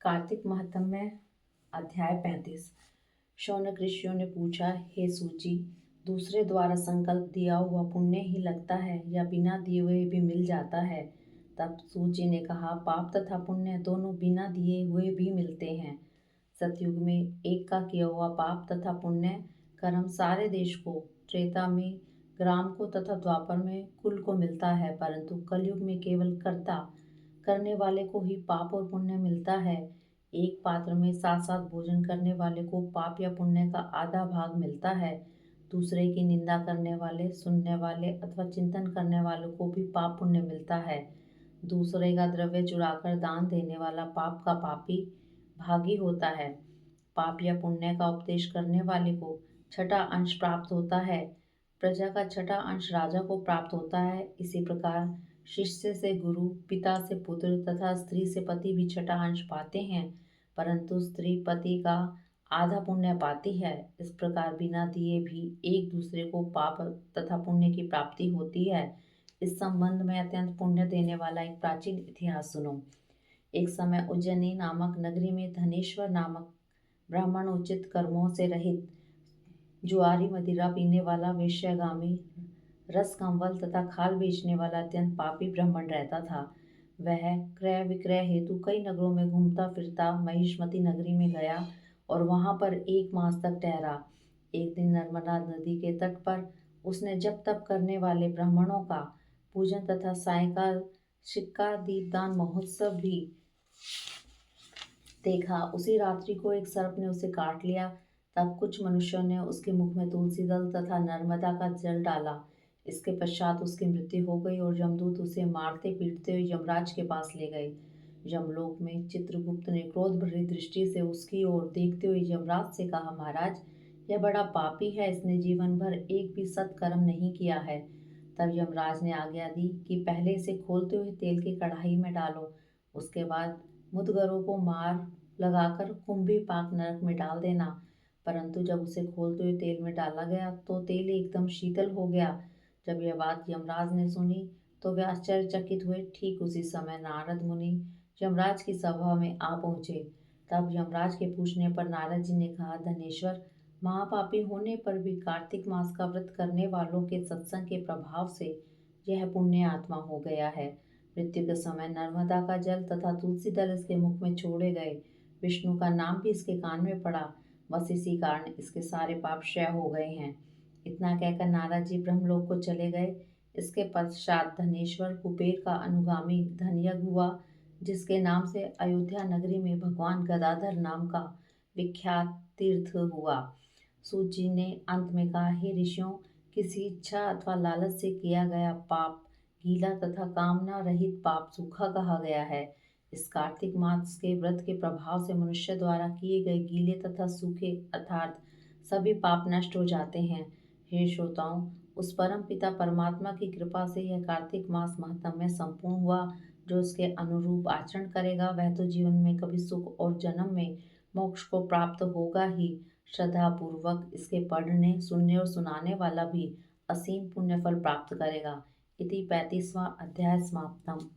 कार्तिक महात्म्य में अध्याय 35। शौनक ऋषियों ने पूछा, हे सूची, दूसरे द्वारा संकल्प दिया हुआ पुण्य ही लगता है या बिना दिए हुए भी मिल जाता है? तब सूची ने कहा, पाप तथा पुण्य दोनों बिना दिए हुए भी मिलते हैं। सतयुग में एक का किया हुआ पाप तथा पुण्य कर्म सारे देश को, त्रेता में ग्राम को तथा द्वापर में कुल को मिलता है, परंतु कलयुग में केवल कर्ता करने वाले को ही पाप और पुण्य मिलता है। एक पात्र में साथ साथ भोजन करने वाले को पाप या पुण्य का आधा भाग मिलता है। दूसरे की निंदा करने वाले, सुनने वाले अथवा चिंतन करने वालों को भी पाप पुण्य मिलता है। दूसरे का द्रव्य चुराकर दान देने वाला पाप का पापी भागी होता है। पाप या पुण्य का उपदेश करने वाले को छठा अंश प्राप्त होता है। प्रजा का छठा अंश राजा को प्राप्त होता है। इसी प्रकार शिष्य से गुरु, पिता से पुत्र तथा स्त्री से पति भी छठा अंश पाते हैं, परंतु स्त्री पति का आधा पुण्य पाती है। इस प्रकार बिना दिए भी एक दूसरे को पाप तथा पुण्य की प्राप्ति होती है। इस संबंध में अत्यंत पुण्य देने वाला एक प्राचीन इतिहास सुनो। एक समय उज्जैनी नामक नगरी में धनेश्वर नामक ब्राह्मण उचित कर्मों से रहित, जुआरी, मदिरा पीने वाला, वेश्यागामी, रस कंवल तथा खाल बेचने वाला अत्यंत पापी ब्राह्मण रहता था। वह क्रय विक्रय हेतु कई नगरों में घूमता फिरता महिष्मती नगरी में गया और वहां पर 1 मास तक ठहरा। एक दिन नर्मदा नदी के तट पर उसने जप तप करने वाले ब्राह्मणों का पूजन तथा सायंकाल सिक्का दीपदान महोत्सव भी देखा। उसी रात्रि को एक सर्प ने उसे काट लिया। तब कुछ मनुष्यों ने उसके मुख में तुलसी दल तथा नर्मदा का जल डाला। इसके पश्चात उसकी मृत्यु हो गई और यमदूत उसे मारते पीटते हुए यमराज के पास ले गए। यमलोक में चित्रगुप्त ने क्रोध भरी दृष्टि से उसकी ओर देखते हुए यमराज से कहा, महाराज, यह बड़ा पापी है, इसने जीवन भर एक भी सत्कर्म नहीं किया है। तब यमराज ने आज्ञा दी कि पहले इसे खोलते हुए तेल की कढ़ाई में डालो, उसके बाद मुद्गरों को मार लगाकर कुंभी पाक नरक में डाल देना। परंतु जब उसे खोलते हुए तेल में डाला गया तो तेल एकदम शीतल हो गया। जब यह बात यमराज ने सुनी तो वे आश्चर्यचकित हुए। ठीक उसी समय नारद मुनि यमराज की सभा में आ पहुंचे। तब यमराज के पूछने पर नारद जी ने कहा, धनेश्वर, महापापी होने पर भी कार्तिक मास का व्रत करने वालों के सत्संग के प्रभाव से यह पुण्य आत्मा हो गया है। मृत्यु के समय नर्मदा का जल तथा तुलसी दल इसके मुख में छोड़े गए। विष्णु का नाम भी इसके कान में पड़ा। बस इसी कारण इसके सारे पाप क्षय हो गए हैं। इतना कहकर नारद जी ब्रह्मलोक को चले गए। इसके पश्चात धनेश्वर कुबेर का अनुगामी धनयज्ञ हुआ, जिसके नाम से अयोध्या नगरी में भगवान गदाधर नाम का विख्यात तीर्थ हुआ। सूत जी ने अंत में कहा, हे ऋषियों, किसी इच्छा अथवा लालच से किया गया पाप गीला तथा कामना रहित पाप सूखा कहा गया है। इस कार्तिक मास के व्रत के प्रभाव से मनुष्य द्वारा किए गए गीले तथा सूखे अर्थात सभी पाप नष्ट हो जाते हैं। हे श्रोताओं, उस परम पिता परमात्मा की कृपा से यह कार्तिक मास महात्म्य संपूर्ण हुआ। जो इसके अनुरूप आचरण करेगा वह तो जीवन में कभी सुख और जन्म में मोक्ष को प्राप्त होगा ही, श्रद्धा पूर्वक इसके पढ़ने, सुनने और सुनाने वाला भी असीम पुण्य फल प्राप्त करेगा। इति 35वां अध्याय समाप्तम।